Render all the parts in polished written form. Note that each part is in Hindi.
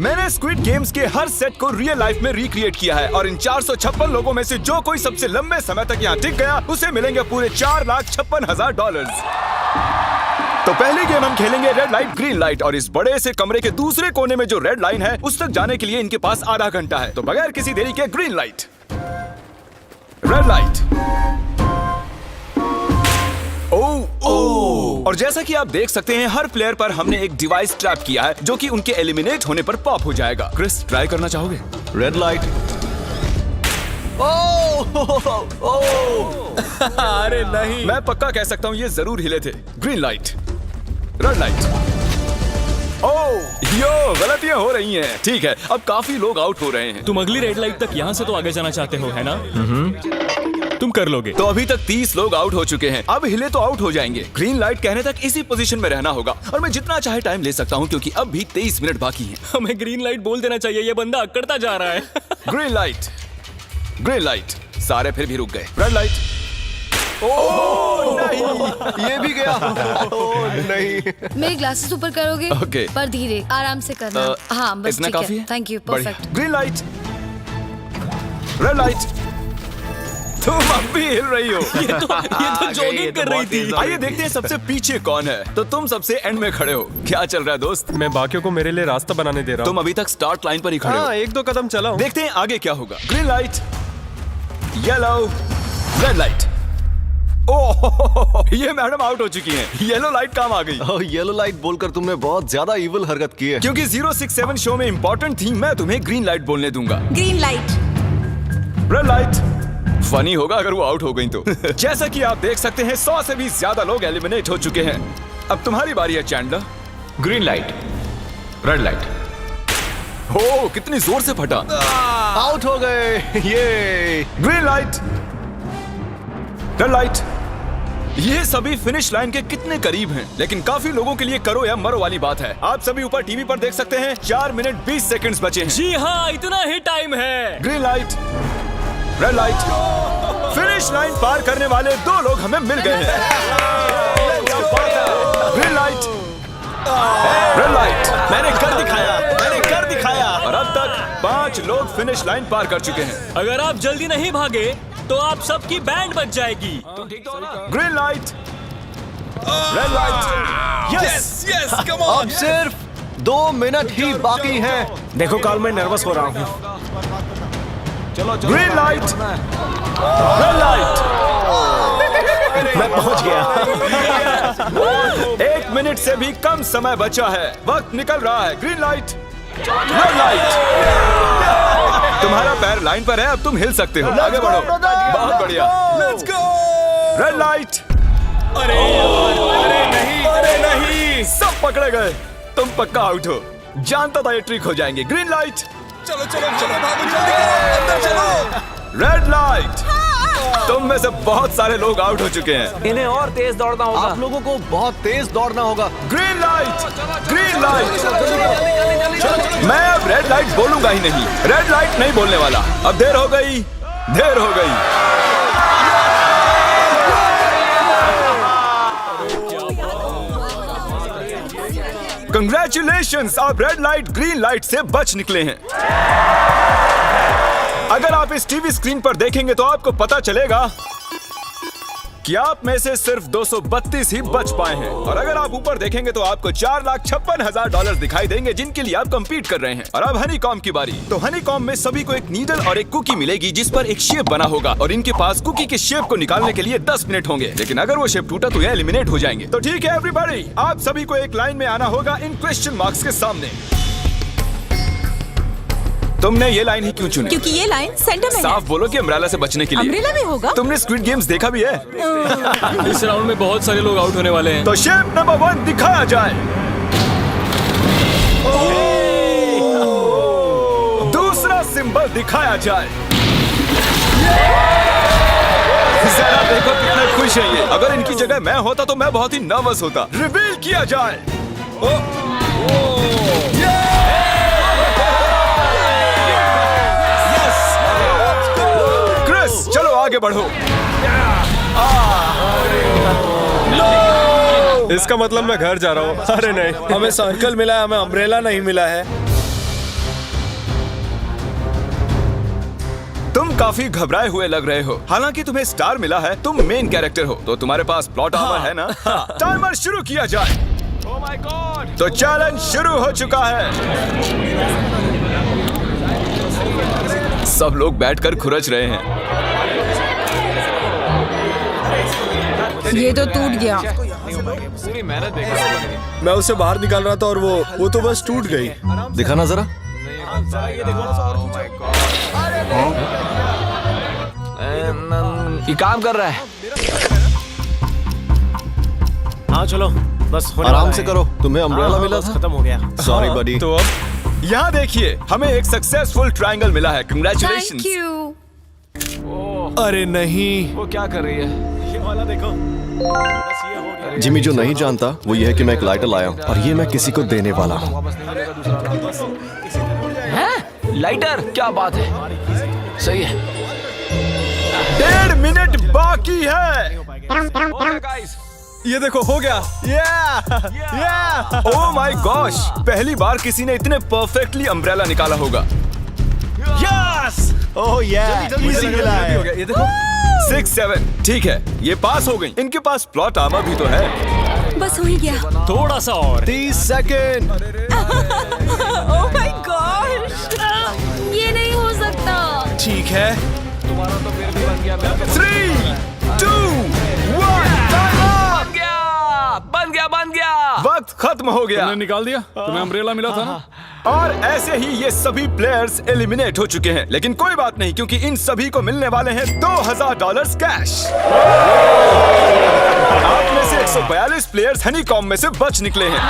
मैंने स्क्विड गेम्स के हर सेट को रियल लाइफ में रिक्रिएट किया है और इन 456 लोगों में से जो कोई सबसे लंबे समय तक यहाँ टिक गया उसे मिलेंगे पूरे $4,56,000। तो पहली गेम हम खेलेंगे रेड लाइट ग्रीन लाइट और इस बड़े से कमरे के दूसरे कोने में जो रेड लाइन है उस तक जाने के लिए इनके पास आधा घंटा है। तो बगैर किसी देरी के ग्रीन लाइट, रेड लाइट। और जैसा कि आप देख सकते हैं हर प्लेयर पर हमने एक डिवाइस ट्रैप किया है जो कि उनके एलिमिनेट होने पर पॉप हो जाएगा। क्रिस, ट्राई करना चाहोगे? Red light. अरे नहीं, मैं पक्का कह सकता हूँ ये जरूर हिले थे। Green light, red light. Yo, गलतियां हो रही हैं। ठीक है, अब काफी लोग आउट हो रहे हैं। तुम अगली रेड लाइट तक यहाँ से तो आगे जाना चाहते हो, है ना? तुम कर लोगे। तो अभी तक 30 लोग आउट हो चुके हैं। अब हिले तो आउट हो जाएंगे। ग्रीन लाइट कहने तक इसी पोजीशन में रहना होगा और मैं जितना चाहे टाइम ले सकता हूँ क्योंकि अब भी 23 मिनट बाकी हैं। हमें ग्रीन लाइट बोल देना चाहिए, ये बंदा अकड़ता जा रहा है। Green light, green light. सारे फिर भी रुक गए। Red light. नहीं, ये भी गया। नहीं। मेरे ग्लासेस ऊपर करोगे? ओके। पर धीरे, आराम से करना। हाँ, बस इतना ठीक काफी है। है? थैंक यू, बढ़िया। Perfect. Green light, red light. तुम अब भी हिल रही हो। ये तो जॉगिंग कर रही थी। आइए देखते हैं सबसे पीछे कौन है। तो तुम सबसे एंड में खड़े हो। क्या चल रहा है दोस्त? मैं बाकियों को मेरे लिए रास्ता बनाने दे रहा तुम हूँ। अभी तक स्टार्ट लाइन पर ही खड़े हो। हाँ, एक दो कदम चला हूँ। देखते हैं आगे क्या होगा। Green light, yellow, red light. Oh, ये मैडम आउट हो चुकी हैं। येलो लाइट काम आ गई। येलो लाइट बोलकर तुमने बहुत ज्यादा इविल हरकत की है। क्योंकि 067 शो में इंपॉर्टेंट थी, मैं तुम्हें ग्रीन लाइट बोलने दूंगा। Green light. Red light. Funny होगा अगर वो आउट हो गई तो। जैसा कि आप देख सकते हैं 100 से भी ज्यादा लोग एलिमिनेट हो चुके हैं। अब तुम्हारी बारी है Chandler. Green light, red light. हो, कितनी जोर से फटा। आउट हो गए। ये ग्रीन लाइट, रेड लाइट। ये सभी फिनिश लाइन के कितने करीब हैं, लेकिन काफी लोगों के लिए करो या मरो वाली बात है। आप सभी ऊपर टीवी पर देख सकते हैं 4 मिनट 20 सेकंड्स बचे हैं। जी हाँ, इतना ही टाइम है। Green light, red light. Finish line पार करने वाले 2 लोग हमें मिल गए हैं। Green light, red light. मैंने कर दिखाया, मैंने कर दिखाया। और अब तक 5 लोग फिनिश लाइन पार कर चुके हैं। अगर आप जल्दी नहीं भागे तो आप सबकी बैंड बच जाएगी। Green light, red light. Yes yes, come on. अब सिर्फ 2 मिनट ही बाकी हैं। देखो काल, मैं नर्वस हो रहा हूँ। Green light, red light. मैं पहुंच गया। 1 मिनट से भी कम समय बचा है। वक्त निकल रहा है। Green light, red light. तुम्हारा पैर लाइन पर है, अब तुम हिल सकते हो। आगे बढ़ो। बहुत बढ़िया। Let's go. Red light. अरे नहीं, अरे नहीं। सब पकड़े गए। तुम पक्का आउट हो। जानता था ये ट्रिक हो जाएंगे। Green light. चलो चलो चलो, भागो जल्दी, अंदर चलो। Red light. तुम में से बहुत सारे लोग आउट हो चुके हैं। इन्हें और तेज दौड़ना होगा। आप लोगों को बहुत तेज दौड़ना होगा। Green light, green light. मैं अब रेड लाइट बोलूंगा ही नहीं। रेड लाइट नहीं बोलने वाला। अब देर हो गई, देर हो गई। कंग्रेचुलेशंस, आप रेड लाइट ग्रीन लाइट से बच निकले हैं। अगर आप इस टीवी स्क्रीन पर देखेंगे तो आपको पता चलेगा कि आप में से सिर्फ 232 ही बच पाए हैं। और अगर आप ऊपर देखेंगे तो आपको $4,56,000 दिखाई देंगे जिनके लिए आप कंपीट कर रहे हैं। और अब हनीकॉम की बारी। तो हनीकॉम में सभी को एक नीडल और एक कुकी मिलेगी जिस पर एक शेप बना होगा और इनके पास कुकी के शेप को निकालने के लिए 10 मिनट होंगे। लेकिन अगर वो शेप टूटा तो ये एलिमिनेट हो जाएंगे। तो ठीक है एवरीबॉडी, आप सभी को एक लाइन में आना होगा इन क्वेश्चन मार्क्स के सामने। तुमने ये लाइन ही क्यों चुनी? क्योंकि ये लाइन सेंटर में है। साफ बोलो कि अम्ब्रेला से बचने के लिए। अम्ब्रेला में होगा? तुमने स्क्विड गेम्स देखा भी है? इस राउंड में बहुत सारे लोग आउट होने वाले हैं। तो शेप नंबर 1 दिखाया जाए। दूसरा सिंबल दिखाया जाए। जरा देखो कितने खुश हैं ये। अगर इनकी जगह मैं होता तो मैं बहुत ही नर्वस होता। रिवील किया जाए। क्रिस, चलो आगे बढ़ो। इसका मतलब मैं घर जा रहा हूँ। अरे नहीं, हमें सर्कल मिला है, हमें अम्ब्रेला नहीं मिला है। काफी घबराए हुए लग रहे हो। हालांकि तुम्हें स्टार मिला है, तुम मेन कैरेक्टर हो, तो तुम्हारे पास प्लॉट आर्मर है ना? टाइमर शुरू किया जाए। Oh my God! तो चैलेंज शुरू हो चुका है। सब लोग बैठकर खुरच रहे हैं। ये तो टूट गया। पूरी मेहनत बेकार। मैं उसे बाहर निकाल रहा था और वो तो बस टूट गई। दिखाना जरा। ये काम कर रहा है। हाँ चलो, बस होने आराम वाला से है। करो, तुम्हें अम्ब्रेला हाँ, मिला बस था। खत्म हो गया। सॉरी बडी। तो अब यहाँ देखिए, हमें एक सक्सेसफुल ट्रायंगल मिला है। Thank congratulations. यू। अरे नहीं, वो क्या कर रही है? ये वाला देखो, बस ये हो गया। जिमी जो नहीं जानता वो ये है कि मैं एक लाइटर लाया हूँ और ये मैं किसी को देने वाला हूँ। वापस नहीं मिलेगा दूसरा। हैं? लाइटर? क्या बात है, सही है। 1.5 मिनट बाकी है। Okay, guys. ये देखो, हो गया। ओह माय गॉश, पहली बार किसी ने इतने परफेक्टली अम्ब्रेला निकाला होगा। यस! ओह जल्दी इजी लगा, मिला जल्दी है। हो गया। ये देखो, 6-7 ठीक है, ये पास हो गई। इनके पास प्लॉट आर्मर भी तो है। बस हो ही गया। थोड़ा सा और। 30 सेकेंड। Oh my God. ये नहीं हो सकता। ठीक है। तुम्हारा तो फिर भी बन गया। 3, 2, 1, बन गया। वक्त खत्म हो गया। तुमने निकाल दिया? तुम्हें अम्ब्रेला मिला था ना? और ऐसे ही ये सभी प्लेयर्स एलिमिनेट हो चुके हैं। लेकिन कोई बात नहीं, क्योंकि इन सभी को मिलने वाले हैं $2000 कैश। आप में से 142 प्लेयर्स हनीकॉम्ब में से बच निकले हैं।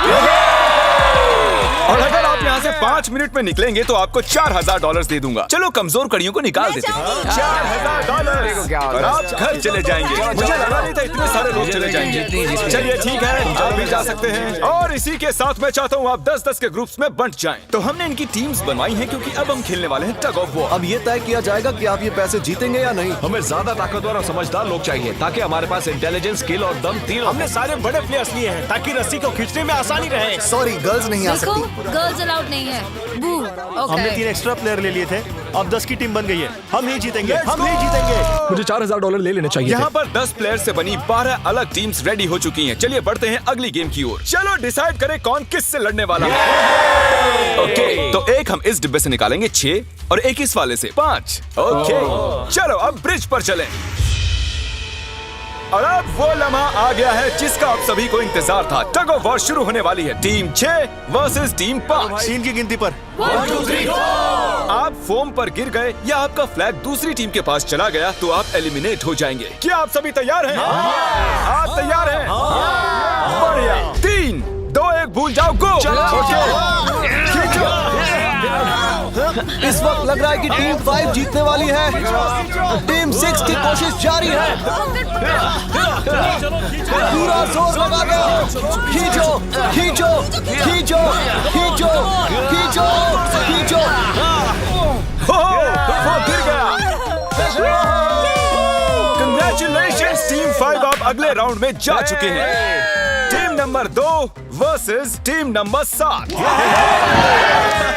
और अगर आप यहाँ से 5 मिनट में निकलेंगे तो आपको $4000 दे दूंगा। चलो कमजोर कड़ियों को निकाल देते हैं। $4000 और आप घर चले जाएंगे। मुझे लगा नहीं था इतने सारे लोग चले जाएंगे। चलिए ठीक है, आप भी जा सकते हैं। और इसी के साथ मैं चाहता हूँ आप 10-10 के ग्रुप्स में बंट जाएं। तो हमने इनकी टीम्स बनवाई हैं क्योंकि अब हम खेलने वाले हैं टग ऑफ वॉर। अब ये तय किया जाएगा कि आप ये पैसे जीतेंगे या नहीं। हमें ज्यादा ताकतवर और समझदार लोग चाहिए ताकि हमारे पास इंटेलिजेंस, स्किल और दम तीनों। हमने सारे बड़े प्लेयर्स लिए हैं ताकि रस्सी को खींचने में आसानी रहे। सॉरी, गर्ल्स नहीं आ देखो, सकती। गर्ल्स अलाउड नहीं है। बू। हमने 3 ओके। एक्स्ट्रा प्लेयर ले लिए थे, अब 10 की टीम बन गई है। हम नहीं जीतेंगे, हम नहीं जीतेंगे। मुझे $4000 ले लेने चाहिए यहाँ पर 10 प्लेयर से बनी 12 अलग टीम्स रेडी हो चुकी हैं। चलिए बढ़ते हैं अगली गेम की ओर। चलो डिसाइड करें कौन किस से लड़ने वाला है। ओके, तो एक हम इस डिब्बे से निकालेंगे 6 और एक इस वाले से 5। ओके, चलो अब ब्रिज पर चलें। और अब वो लम्हा आ गया है जिसका आप सभी को इंतजार था। टग ऑफ वॉर शुरू होने वाली है। Team 6 versus team 5। 3 की गिनती पर। 1, 2, 3, 4। आप फोम पर गिर गए या आपका फ्लैग दूसरी टीम के पास चला गया तो आप एलिमिनेट हो जाएंगे। क्या आप सभी तैयार हैं? आप तैयार हैं? बढ़िया। 3, 2, 1 भूल जाओ, गो। इस वक्त लग रहा है कि टीम 5 जीतने वाली है। टीम 6 की कोशिश जारी है। पूरा जोर लगा दो। खींचो, खींचो, खींचो, खींचो, खींचो, खींचो। वो गिर गया। कंग्रेचुलेशंस टीम 5, आप अगले राउंड में जा चुके हैं। Team number 2 versus team number 7।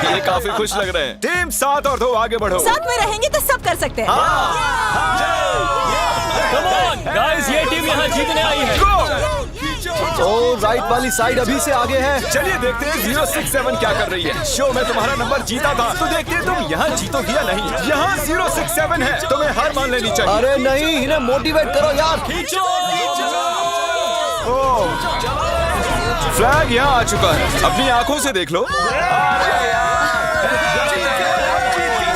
ये काफी खुश लग रहे हैं। टीम 7 और 2 आगे बढ़ो। साथ में रहेंगे तो सब कर सकते हैं। कम ऑन गाइस, ये टीम यहाँ जीतने आई है। तो राइट वाली साइड अभी से आगे है। चलिए देखते हैं 067 क्या कर रही है। शो में तुम्हारा नंबर जीता था, तो देखते हैं तुम यहाँ जीतोगी या नहीं। यहाँ 067 है, तुम्हें हार मान लेनी चाहिए। अरे नहीं, इन्हें मोटिवेट करो यार। फ्लैग यहाँ आ चुका है, अपनी आंखों से देख लो।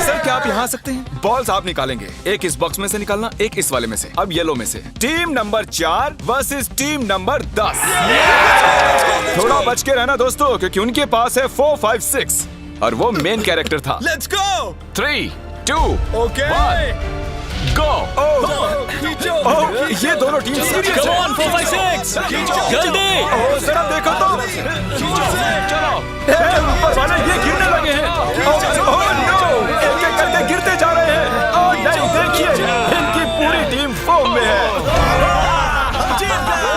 सर क्या आप यहाँ आ सकते हैं? बॉल्स आप निकालेंगे, एक इस बॉक्स में से निकालना, एक इस वाले में से। अब येलो में से। Team number 4 versus team number 10। थोड़ा बच के रहना दोस्तों, क्योंकि उनके पास है 4, 5, 6 और वो मेन कैरेक्टर था। Let's go. 3, 2, ओके। 1 गो। ये दोनों टीम सीरियस कम है। ऑन 4, 5, 6 जल्दी। जरा देखो तो। चलो ऊपर वाले ये गिरने लगे हैं। ओह नो, एक-एक करके गिरते जा रहे हैं। ओह नहीं, देखिए इनकी पूरी टीम फॉर्म में है।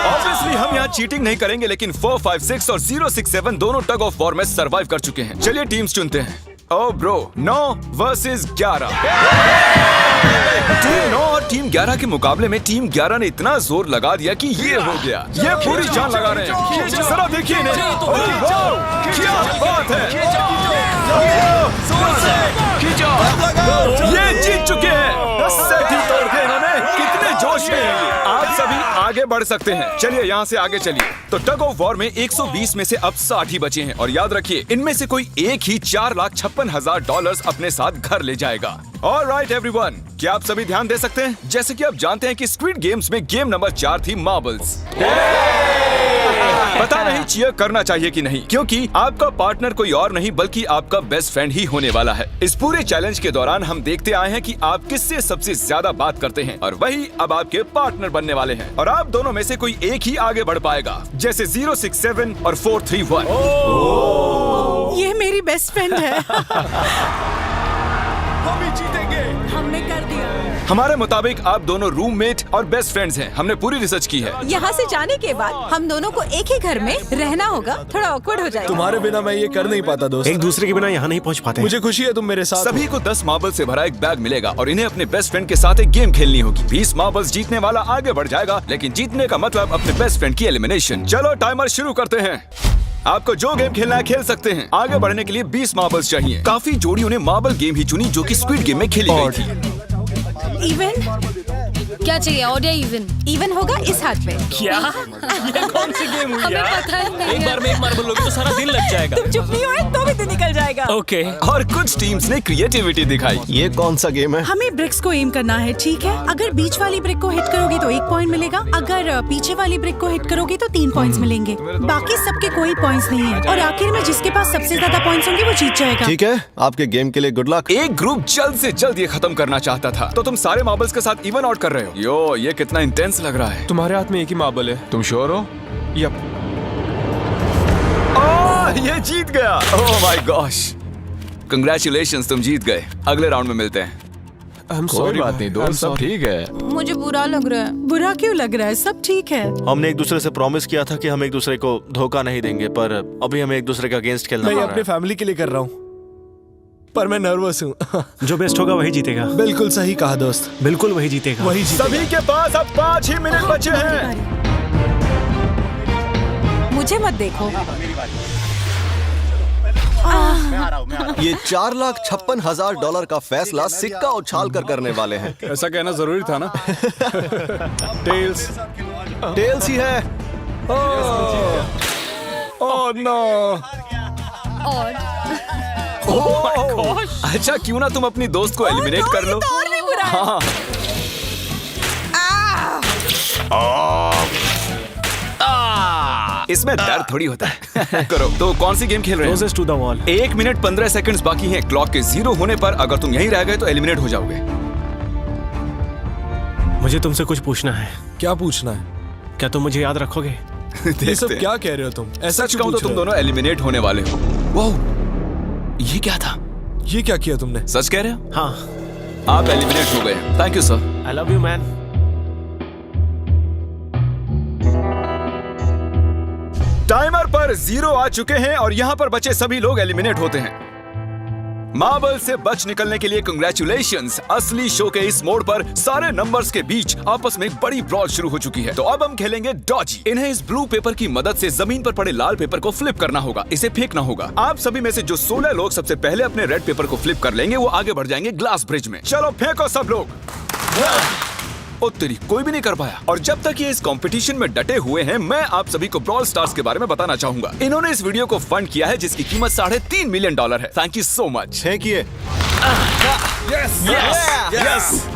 ऑब्वियसली हम यहाँ चीटिंग नहीं करेंगे, लेकिन 4, 5, 6 और 067 दोनों टग ऑफ वॉर में सरवाइव कर चुके हैं। चलिए टीम्स चुनते हैं। ओ ब्रो, 9 वर्सेस 11। टीम 9 और टीम 11 के मुकाबले में टीम 11 ने इतना जोर लगा दिया कि ये हो गया। ये पूरी जान लगा रहे हैं। जरा देखिए इन्हें। ओह, वाह, क्या बात है। ये जीत चुके हैं। सेट ही तोड़ दिया इन्होंने। कितने जोश में हैं ये। आप सभी आगे बढ़ सकते हैं। चलिए यहाँ से आगे चलिए। तो टग ऑफ वॉर में 120 में से अब 60 ही बचे हैं और याद रखिए इनमें से कोई एक ही $4,56,000 अपने साथ घर ले जाएगा। ऑलराइट एवरीवन, क्या आप सभी ध्यान दे सकते हैं? जैसे कि आप जानते हैं कि स्क्विड गेम्स में गेम नंबर 4 थी मार्बल्स। पता नहीं चीयर करना चाहिए कि नहीं, क्योंकि आपका पार्टनर कोई और नहीं बल्कि आपका बेस्ट फ्रेंड ही होने वाला है। इस पूरे चैलेंज के दौरान हम देखते आए हैं कि आप किससे सबसे ज्यादा बात करते हैं और वही अब आपके पार्टनर बनने वाले हैं और आप दोनों में से कोई एक ही आगे बढ़ पाएगा, जैसे 067 और 431। ये मेरी बेस्ट फ्रेंड है। हम ही जीतेंगे। हमने कर दिया। हमारे मुताबिक आप दोनों रूममेट और बेस्ट फ्रेंड्स हैं। हमने पूरी रिसर्च की है। यहाँ से जाने के बाद हम दोनों को एक ही घर में रहना होगा। थोड़ा ऑकवर्ड हो जाएगा। तुम्हारे बिना मैं ये कर नहीं पाता दोस्त। एक दूसरे के बिना यहाँ नहीं पहुँच पाते। मुझे खुशी है तुम मेरे साथ सभी को 10 मार्बल से भरा एक बैग मिलेगा और इन्हें अपने बेस्ट फ्रेंड के साथ एक गेम खेलनी होगी। 20 मार्बल्स जीतने वाला आगे बढ़ जाएगा, लेकिन जीतने का मतलब अपने बेस्ट फ्रेंड की एलिमिनेशन। चलो टाइमर शुरू करते हैं। आपको जो गेम खेलना है खेल सकते हैं। आगे बढ़ने के लिए 20 मार्बल्स चाहिए। काफी जोड़ियों ने मार्बल गेम ही चुनी जो कि स्क्विड गेम में खेली गई थी। इवन क्या चाहिए? ऑड या इवन? इवन होगा इस हाथ पे। क्या? ये कौन सी गेम हुई हमें यार? पता ही नहीं एक है। बार में एक मार्बल लोगे तो सारा दिन लग जाएगा। तुम चुप नहीं हुए तो भी दिन निकल जाएगा। ओके। और कुछ टीम्स ने क्रिएटिविटी दिखाई। ये कौन सा गेम है? हमें ब्रिक्स को एम करना है, ठीक है? अगर बीच वाली ब्रिक को हिट करोगे तो 1 पॉइंट मिलेगा। अगर पीछे वाली ब्रिक को हिट करोगे तो 3 पॉइंट्स मिलेंगे। बाकी सबके कोई पॉइंट्स नहीं है और आखिर में जिसके पास सबसे ज्यादा पॉइंट्स होंगे वो जीत जाएगा। ठीक है, आपके गेम के लिए गुड लक। एक ग्रुप जल्द से जल्द ये खत्म करना चाहता था, तो तुम सारे मार्बल्स के साथ इवन आउट कर रहे हो। यो, ये कितना इंटेंस लग रहा है। तुम्हारे हाथ में एक ही मार्बल है। तुम श्योर हो? यप। ये जीत गया। ओह माय गॉश, कंग्रेचुलेशंस, तुम जीत गए। अगले राउंड में मिलते हैं। कोई बात नहीं दोस्त, सब ठीक है। मुझे बुरा लग रहा है। बुरा क्यों लग रहा है? सब ठीक है। हमने एक दूसरे से प्रॉमिस किया था कि हम एक दूसरे को धोखा नहीं देंगे, पर अभी हमें एक दूसरे का अगेंस्ट खेलना मैं पड़ ये रहा अपने है। फैमिली के लिए कर रहा हूँ, पर मैं नर्वस हूँ। जो बेस्ट होगा वही जीतेगा। बिल्कुल सही कहा दोस्त, बिल्कुल वही जीतेगा। वही जीतेगा। सभी के पास अब 5 ही मिनट बचे हैं। मुझे मत देखो। ये $4,56,000 का फैसला सिक्का उछाल कर करने वाले हैं। ऐसा कहना जरूरी था ना। टेल्स ही है। Oh no. और अच्छा, क्यों ना तुम अपनी दोस्त को एलिमिनेट कर लो। और भी बुरा है। हाँ। इसमें दर्द थोड़ी होता है। करो। तो कौन सी गेम खेल रहे हैं? Closest to the wall। 1 minute 15 seconds बाकी हैं। क्लॉक के 0 होने पर अगर तुम यहीं रह गए तो एलिमिनेट हो जाओगे। मुझे तुमसे कुछ पूछना है। क्या पूछना है? क्या तुम मुझे याद रखोगे? ये सब क्या कह रहे हो तुम? ऐसा सच कहूं तो तुम दोनों एलिमिनेट होने वाले हो। वाह, ये क्या था? ये क्या किया तुमने? सच कह रहे हो? हाँ। आप एलिमिनेट हो गए। Thank you sir. I love you man. Timer पर 0 आ चुके हैं और यहाँ पर बचे सभी लोग एलिमिनेट होते हैं। मार्बल से बच निकलने के लिए कंग्रेचुलेशंस। असली शो के इस मोड़ पर सारे नंबर्स के बीच आपस में एक बड़ी ब्रॉल शुरू हो चुकी है। तो अब हम खेलेंगे डॉजी। इन्हें इस ब्लू पेपर की मदद से जमीन पर पड़े लाल पेपर को फ्लिप करना होगा, इसे फेंकना होगा। आप सभी में से जो 16 लोग सबसे पहले अपने रेड पेपर को फ्लिप कर लेंगे वो आगे बढ़ जाएंगे ग्लास ब्रिज में। चलो फेंको सब लोग। ओ तेरी, कोई भी नहीं कर पाया। और जब तक ये इस कंपटीशन में डटे हुए हैं, मैं आप सभी को ब्रॉल स्टार्स के बारे में बताना चाहूंगा। इन्होंने इस वीडियो को फंड किया है जिसकी कीमत $3.5 मिलियन है। Thank you so much. फेंकिए।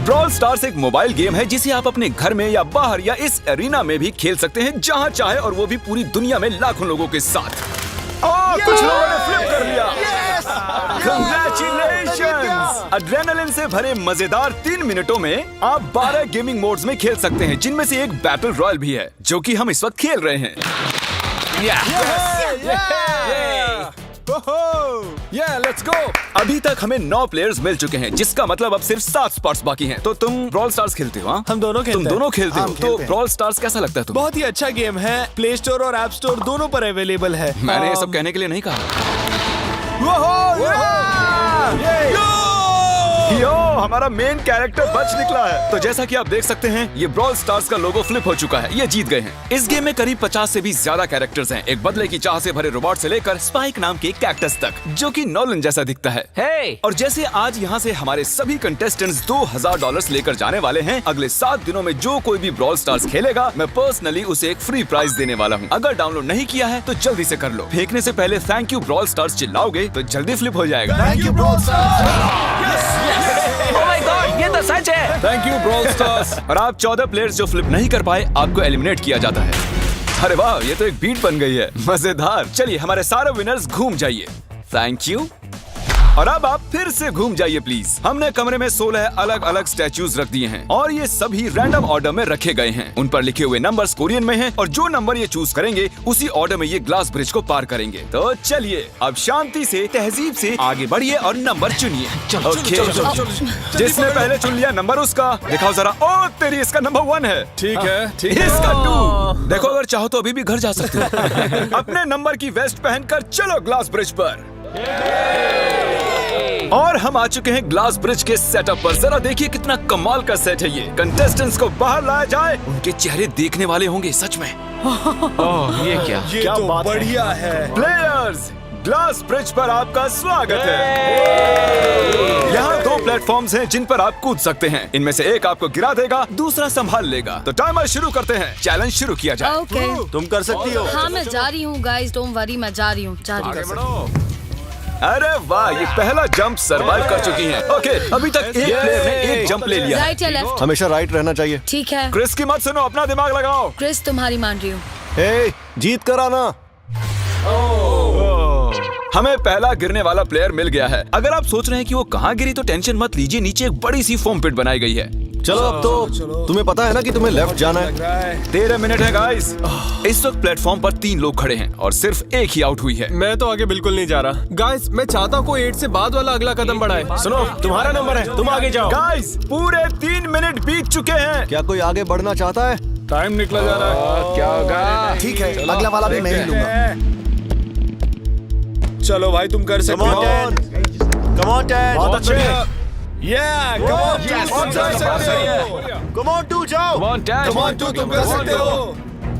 ब्रॉल स्टार्स एक मोबाइल गेम है जिसे आप अपने घर में या बाहर या इस एरिना में भी खेल सकते हैं, जहां चाहे, और वो भी पूरी दुनिया में लाखों लोगों के साथ। कुछ लोगों ने फ्लिप कर लिया। Congratulations! एड्रेनलिन से भरे मजेदार 3 मिनटों में आप 12 गेमिंग मोड्स में खेल सकते हैं, जिनमें से एक बैटल रॉयल भी है, जो कि हम इस वक्त खेल रहे हैं। Let's go. अभी तक हमें 9 प्लेयर्स मिल चुके हैं, जिसका मतलब अब सिर्फ 7 स्पॉट्स बाकी हैं। तो तुम ब्रॉल स्टार्स खेलते हो? हाँ, हम दोनों खेलते तुम हैं। दोनों खेलते हो। हम तो खेलते हैं। ब्रॉल स्टार्स कैसा लगता है तुम्हें? बहुत ही अच्छा गेम है। प्ले स्टोर और ऐप स्टोर दोनों पर अवेलेबल है। मैंने ये सब कहने के लिए नहीं कहा। यो, हमारा मेन कैरेक्टर बच निकला है। तो जैसा कि आप देख सकते हैं, ये ब्रॉल स्टार्स का लोगो फ्लिप हो चुका है। ये जीत गए हैं। इस गेम में करीब 50 से भी ज्यादा कैरेक्टर्स हैं। एक बदले की चाह से भरे रोबोट से लेकर स्पाइक नाम के कैक्टस तक, जो कि नॉलन जैसा दिखता है। हे और जैसे आज यहाँ से हमारे सभी कंटेस्टेंट्स $2000 लेकर जाने वाले हैं, अगले 7 दिनों में जो कोई भी ब्रॉल स्टार्स खेलेगा, मैं पर्सनली उसे एक फ्री प्राइज देने वाला हूँ। अगर डाउनलोड नहीं किया है तो जल्दी से कर लो। फेंकने से पहले थैंक यू ब्रॉल स्टार्स चिल्लाओगे तो जल्दी फ्लिप हो जाएगा। Thank you brawl oh my God, ये तो सच है। Thank you brawl stars. और आप 14 प्लेयर्स जो फ्लिप नहीं कर पाए, आपको एलिमिनेट किया जाता है। अरे वाह, ये तो एक बीट बन गई है, मजेदार। चलिए हमारे सारे विनर्स घूम जाइए। Thank you. और अब आप फिर से घूम जाइए प्लीज। हमने कमरे में 16 अलग अलग स्टैचूज रख दिए हैं और ये सभी रैंडम ऑर्डर में रखे गए हैं। उन पर लिखे हुए नंबर्स कोरियन में हैं और जो नंबर ये चूज करेंगे उसी ऑर्डर में ये ग्लास ब्रिज को पार करेंगे। तो चलिए अब शांति से, तहजीब से आगे बढ़िए और नंबर चुनिए। ओके, जिसने पहले चुन लिया नंबर उसका दिखाओ जरा। ओ तेरी, इसका नंबर 1 है। ठीक है, ठीक है। इसका 2। देखो, अगर चाहो तो अभी भी घर जा सकते हो। अपने नंबर की वेस्ट पहनकर चलो ग्लास ब्रिज पर। और हम आ चुके हैं ग्लास ब्रिज के सेटअप पर। जरा देखिए कितना कमाल का सेट है ये। कंटेस्टेंट्स को बाहर लाया जाए, उनके चेहरे देखने वाले होंगे सच में। ये क्या? ये तो बढ़िया है। प्लेयर्स, ग्लास ब्रिज पर आपका स्वागत है। यहाँ 2 प्लेटफॉर्म्स हैं जिन पर आप कूद सकते हैं। इनमें से एक आपको गिरा देगा, दूसरा संभाल लेगा। तो टाइमर शुरू करते हैं। चैलेंज शुरू किया जाए। ओके, तुम कर सकती हो। हाँ मैं जा रही हूँ गाइस, डोंट वरी, मैं जा रही हूँ, जा रही हूँ। अरे वाह, ये पहला जंप सरवाइव कर चुकी हैं। ओके, अभी तक एक प्लेयर ने एक जंप ले लिया है। राइट या लेफ्ट? हमेशा राइट रहना चाहिए। ठीक है क्रिस की मत सुनो, अपना दिमाग लगाओ। क्रिस, तुम्हारी मान रही हूँ। हे, जीत कर आना। हमें पहला गिरने वाला प्लेयर मिल गया है। अगर आप सोच रहे हैं कि वो कहाँ गिरी तो टेंशन मत लीजिए, नीचे एक बड़ी सी फोम पिट बनाई गई है। चलो अब तो तुम्हें पता है ना कि तुम्हें लेफ्ट जाना है। 13 मिनट है गाइस। इस वक्त प्लेटफॉर्म पर 3 लोग खड़े हैं और सिर्फ एक ही आउट हुई है। मैं तो आगे बिल्कुल नहीं जा रहा। गाइस, मैं चाहता हूँ कोई 8 से बाद वाला अगला कदम बढ़ाए। सुनो, तुम्हारा नंबर है, तुम आगे जाओ। गाइस, पूरे 3 मिनट बीत चुके हैं। क्या कोई आगे बढ़ना चाहता है? टाइम निकला जा रहा है। क्या होगा? ठीक है, अगला वाला भी मैं ही लूंगा। चलो भाई, तुम कर सकते हो। Come on ten. बहुत अच्छे। Yeah, come on, Yes, तुम कर सकते हो। Come on, 2 जाओ। Come on, Dad. Come on, 2 तुम कर सकते हो।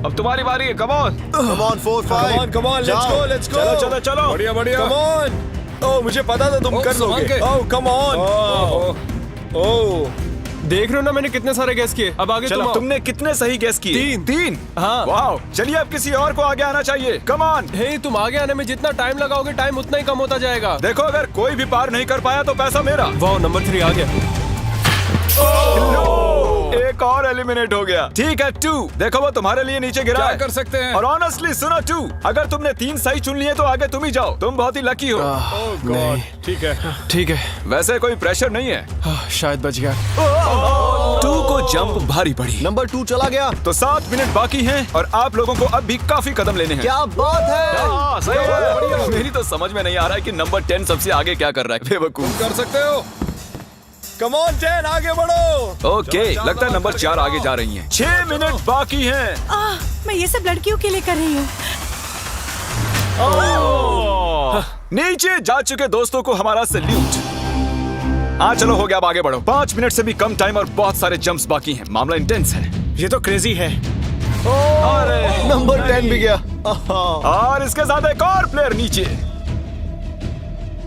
अब तुम्हारी बारी है। Come on. Come on, 4, 5. Come on, let's go, let's go. चलो, चलो, चलो। बढ़िया, बढ़िया। Come on. Oh, मुझे पता था तुम कर लोगे। Oh, come on. Oh. देख रहे हो ना मैंने कितने सारे गैस किए। अब आगे चलो, तुम आओ। तुमने कितने सही गेस किए? 3। हाँ। वाओ, चलिए अब किसी और को आगे आना चाहिए। Come on. हे, तुम आगे आने में जितना टाइम लगाओगे, टाइम उतना ही कम होता जाएगा। देखो, अगर कोई भी पार नहीं कर पाया तो पैसा मेरा। वाह, नंबर 3 आ गया। एक और एलिमिनेट हो गया। ठीक है 2, देखो वो तुम्हारे लिए नीचे गिरा क्या है। कर सकते हैं? और ऑनेस्टली सुनो 2, अगर तुमने 3 सही चुन लिए तो आगे तुम ही जाओ। तुम बहुत ही लकी हो। नहीं, ठीक है, ठीक है। वैसे कोई प्रेशर नहीं है। शायद बच गया। 2 को जंप भारी पड़ी। नंबर 2 चला गया। तो 7 मिनट बाकी हैं और आप लोगों को अब भी काफी कदम लेने हैं। क्या बात है। हाँ, सही है। मेरी तो समझ में नहीं आ रहा है कि नंबर 10 सबसे आगे क्या कर रहा है। बेवकूफ। कर सकते हो। Come on, 10, आगे बढ़ो। ओके, लगता है नंबर 4 आगे जा रही हैं। 6 मिनट बाकी हैं। मैं ये सब लड़कियों के लिए कर रही हूँ। नीचे जा चुके दोस्तों को हमारा सैल्यूट। चलो हो गया, अब आगे बढ़ो। 5 मिनट से भी कम टाइम और बहुत सारे जंप्स बाकी हैं। मामला इंटेंस है। ये तो क्रेजी है। नंबर 10 भी गया। और इसके साथ एक और प्लेयर नीचे।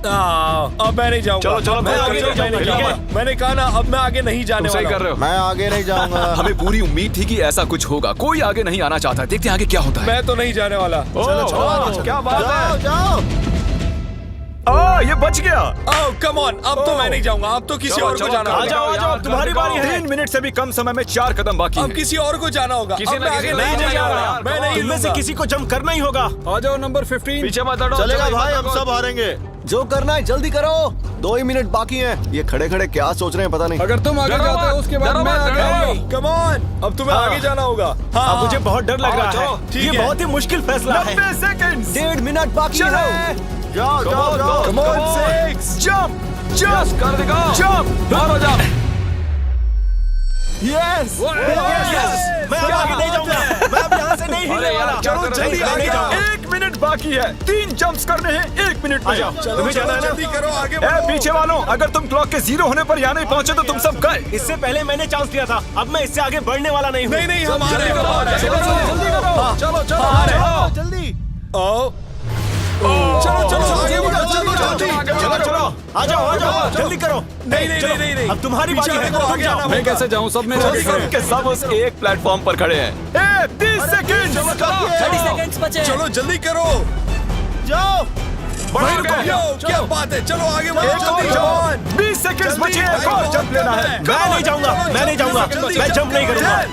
अब मैं नहीं जाऊंगा। चलो, चलो, मैं आगे नहीं जाऊंगा। मैंने कहा ना, अब मैं आगे नहीं जाने सही वाला कर रहे हो। मैं आगे नहीं जाऊंगा। हमें पूरी उम्मीद थी कि ऐसा कुछ होगा। कोई आगे नहीं आना चाहता। देखते हैं आगे क्या होता है। मैं तो नहीं जाने वाला। चलो, क्या बात है। जाओ। ये बच गया। Oh, come on, अब तो मैं नहीं जाऊंगा। अब तो किसी और को जाना होगा। आ जाओ, अब तुम्हारी बारी है। 3 मिनट से भी कम समय में 4 कदम बाकी अब हैं। किसी और को जाना होगा। किसी अब ना मैं किसी आगे को नहीं जाना जाने होगा। वाला। मैं नहीं तुम में से किसी को जंप करना ही होगा। आ जाओ नंबर 15। पीछे मत हटो। चलेगा भाई, हम सब हारेंगे। जो करना है जल्दी करो। 2 ही मिनट बाकी हैं। ये खड़े खड़े क्या सोच रहे हैं पता नहीं। अगर तुम आगे डरो जाते हो मत, उसके बाद डरो मैं मत, आगे डरो। आऊंगा। Come on, अब तुम्हें आगे जाना होगा। हाँ, मुझे बहुत डर लग रहा है। ठीक ये है। बहुत ही मुश्किल फैसला है। 90 सेकंड्स। 1.5 मिनट बाकी चलो। है। जाओ जाओ जाओ। Come on, 6 जंप Yes, कर दिखाओ। जंप। बाहर हो जाओ। यस मैं अब आगे नहीं जाऊंगा। मैं अब यहाँ से नहीं अरे हिलने यार, वाला। क्या चलो कर रहे हो? जल्दी नहीं आगे जाओ। जाओ। 1 मिनट बाकी है। 3 जंप्स करने हैं 1 मिनट में। तुम्हें जाना है ना? जल्दी करो, आगे बढ़ो। पीछे वालों, अगर तुम क्लॉक के 0 होने पर यहाँ नहीं पहुँचे तो तुम सब गए। इससे पहले मैंने चांस लिया था, अब मैं इससे आगे बढ़ने वाला नहीं हूँ। नहीं हम आ रहे हैं। चलो जल्दी। चलो आ जाओ जल्दी करो। नहीं अब तुम्हारी बारी है। आगे आना। मैं कैसे जाऊँ? सब मेरे आगे खड़े हैं। सबके सब उस एक प्लेटफॉर्म पर खड़े हैं। 30 सेकंड। 30 सेकंड्स बचे। चलो जल्दी करो। जाओ। क्या बात है, चलो आगे बढ़ो जल्दी। 20 सेकंड बचे हैं, एक और जंप लेना है। मैं नहीं जाऊंगा, मैं जंप नहीं करूंगा।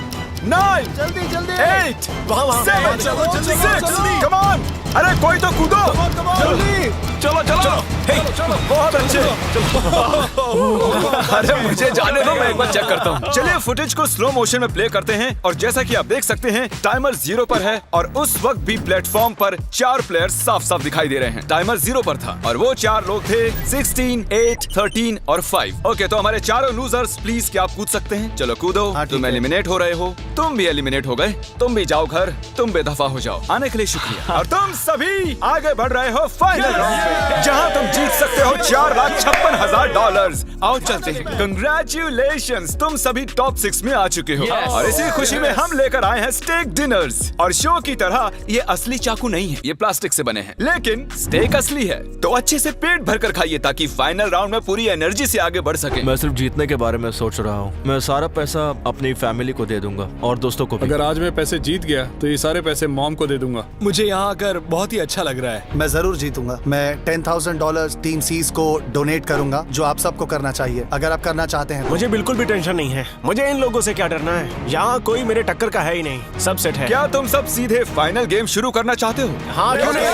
9 जल्दी 8 वहाँ 7 चलो, जल्दी 6 जल्दी। Come on. अरे कोई तो कूदो। चलो बहुत अच्छे। अरे मुझे जाने दो, मैं एक बार चेक करता हूँ। चलिए फुटेज को स्लो मोशन में प्ले करते हैं और जैसा कि आप देख सकते हैं टाइमर 0 पर है और उस वक्त भी प्लेटफॉर्म पर 4 प्लेयर्स साफ साफ दिखाई दे रहे हैं। टाइमर 0 पर था और वो 4 लोग थे 16, 8, 13 और 5। ओके, तो हमारे चारों लूजर्स प्लीज क्या आप कूद सकते हैं? चलो कूदो। तुम एलिमिनेट हो रहे हो, तुम भी एलिमिनेट हो गए, तुम भी जाओ घर, तुम बेदफा हो जाओ। आने के लिए शुक्रिया। और तुम सभी आगे बढ़ रहे हो फाइनल राउंड में, जहां तुम जीत सकते हो $4,56,000। आओ चलते हैं। कंग्रेचुलेशंस, तुम सभी टॉप 6 में आ चुके हो। और इसी खुशी में हम लेकर आए हैं स्टेक डिनर्स। और शो की तरह ये असली चाकू नहीं है, ये प्लास्टिक से बने हैं, लेकिन स्टेक असली है। तो अच्छे से पेट भरकर खाइए ताकि फाइनल राउंड में पूरी एनर्जी से आगे बढ़ सके। मैं सिर्फ जीतने के बारे में सोच रहा हूँ। मैं सारा पैसा अपनी फैमिली को दे दूंगा और दोस्तों को भी। अगर आज मैं पैसे जीत गया तो ये सारे पैसे मॉम को दे दूंगा। मुझे यहाँ आकर बहुत ही अच्छा लग रहा है। मैं जरूर जीतूंगा। मैं $10,000 टीम सीज को डोनेट करूंगा, जो आप सबको करना चाहिए अगर आप करना चाहते हैं। मुझे बिल्कुल भी टेंशन नहीं है। मुझे इन लोगों से क्या डरना है, यहाँ कोई मेरे टक्कर का है ही नहीं, सब सेट है। क्या तुम सब सीधे फाइनल गेम शुरू करना चाहते हो? हाँ, क्यों नहीं?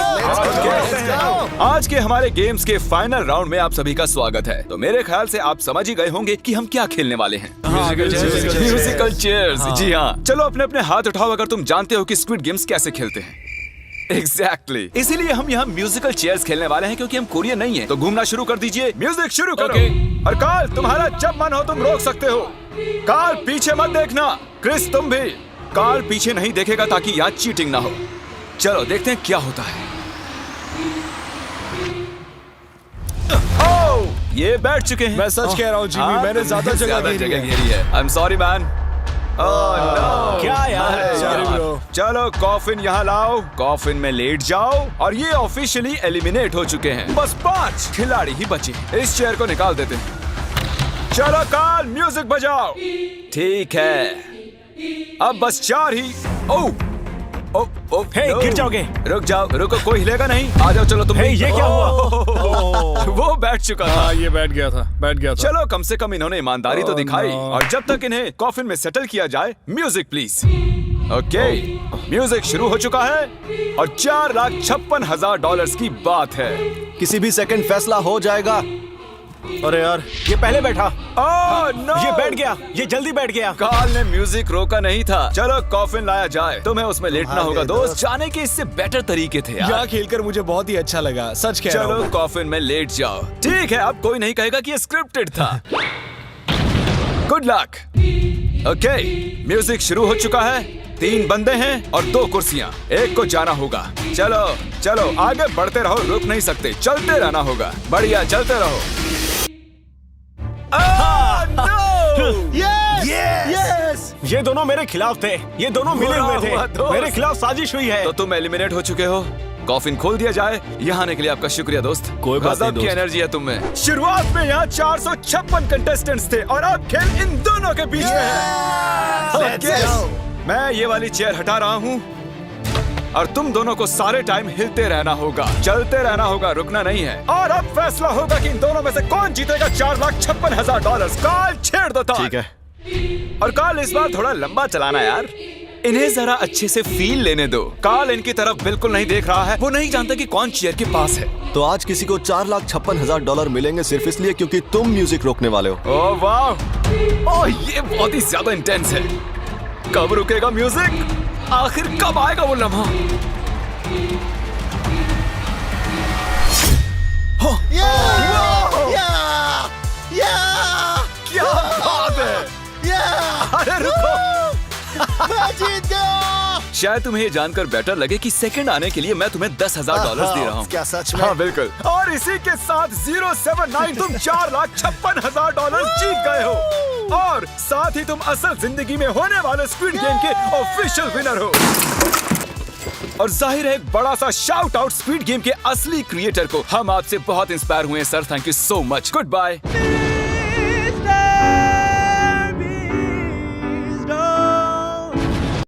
आज के हमारे गेम्स के फाइनल राउंड में आप सभी का स्वागत है। तो मेरे ख्याल से आप समझ ही गए होंगे कि हम क्या खेलने वाले हैं। Musical chairs. जी हाँ, चलो अपने अपने हाथ उठाओ अगर तुम जानते हो कि स्क्विड गेम्स कैसे खेलते हैं। एग्जैक्टली, इसीलिए हम यहाँ म्यूजिकल चेयर्स खेलने वाले हैं क्योंकि हम कोरियन नहीं हैं। तो घूमना शुरू कर दीजिए, म्यूजिक शुरू करो। और कार्ल, तुम्हारा जब मन हो तुम रोक सकते हो। कार्ल पीछे मत देखना। क्रिस तुम भी। कार्ल पीछे नहीं देखेगा ताकि यहाँ चीटिंग ना हो। चलो देखते हैं क्या होता है। ओह, ये बैठ चुके हैं। मैं सच कह रहा हूँ जिमी, मैंने ज्यादा जगह घेरी है। I am sorry man. क्या यार? चलो कॉफिन यहाँ लाओ, कॉफिन में लेट जाओ। और ये ऑफिशियली एलिमिनेट हो चुके हैं। बस 5 खिलाड़ी ही बचे हैं। इस चेयर को निकाल देते हैं। चलो कार्ल, म्यूजिक बजाओ। ठीक है, अब बस 4 ही। ओह हे, गिर जाओगे। रुक जाओ, रुको, कोई हिलेगा नहीं। आ जाओ, चलो तुम। ये क्या हुआ? वो बैठ चुका था। ये बैठ गया था। चलो कम से कम इन्होंने ईमानदारी तो दिखाई। और जब तक इन्हें कॉफिन में सेटल किया जाए, म्यूजिक प्लीज। ओके, म्यूजिक शुरू हो चुका है और $4,56,000 की बात है। किसी भी सेकंड फैसला हो जाएगा। अरे यार, ये पहले बैठा। ओह नो, ये बैठ गया, ये जल्दी बैठ गया। कार्ल ने म्यूजिक रोका नहीं था। चलो कॉफिन लाया जाए, तुम्हें उसमें लेटना होगा दोस्त। जाने के इससे बेटर तरीके थे यार। यहाँ खेलकर मुझे बहुत ही अच्छा लगा, सच कह रहा हूँ। चलो कॉफिन में लेट जाओ। ठीक है, अब कोई नहीं कहेगा कि ये स्क्रिप्टेड था। Good luck. ओके, म्यूजिक शुरू हो चुका है। 3 बंदे हैं और 2 कुर्सियां। एक को जाना होगा। चलो चलो आगे बढ़ते रहो, रुक नहीं सकते, चलते रहना होगा। बढ़िया, चलते रहो। यस! ये दोनों मेरे खिलाफ थे, ये दोनों मिले हुए थे। मेरे खिलाफ साजिश हुई है। तो तुम एलिमिनेट हो चुके हो। कॉफिन खोल दिया जाए। यहाँ आने के लिए आपका शुक्रिया दोस्त। कोई बात नहीं गजब की दोस्त। एनर्जी है तुम में। शुरुआत में यहाँ 456 कंटेस्टेंट्स थे और अब खेल इन दोनों के बीच में है। Okay, मैं ये वाली चेयर हटा रहा हूँ और तुम दोनों को सारे टाइम हिलते रहना होगा, चलते रहना होगा, रुकना नहीं है। और अब फैसला होगा कि इन दोनों में से कौन जीतेगा $4,56,000। कार्ल छेड़ दो। ठीक है। और कार्ल इस बार थोड़ा लंबा चलाना यार, इन्हें जरा अच्छे से फील लेने दो। कार्ल इनकी तरफ बिल्कुल नहीं देख रहा है, वो नहीं जानता कि कौन चेयर के पास है। तो आज किसी को $4,56,000 मिलेंगे सिर्फ इसलिए क्योंकि तुम म्यूजिक रोकने वाले हो। ओह वाह, ओह ये बहुत ही ज्यादा इंटेंस है। कब रुकेगा म्यूजिक? आखिर कब आएगा वो लम्हा? क्या बात है? अरे रुको, मैं जीत गया। शायद तुम्हें ये जानकर बेटर लगे कि सेकंड आने के लिए मैं तुम्हें $10,000 दे रहा हूँ। क्या सच में? हाँ बिल्कुल। और इसी के साथ 079 तुम $4,56,000 जीत गए हो और साथ ही तुम असल जिंदगी में होने वाले स्क्विड गेम के ऑफिशियल विनर हो। और जाहिर है एक बड़ा सा शाउट आउट स्क्विड गेम के असली क्रिएटर को। हम आपसे बहुत इंस्पायर हुए हैं sir, thank you so much. Good bye.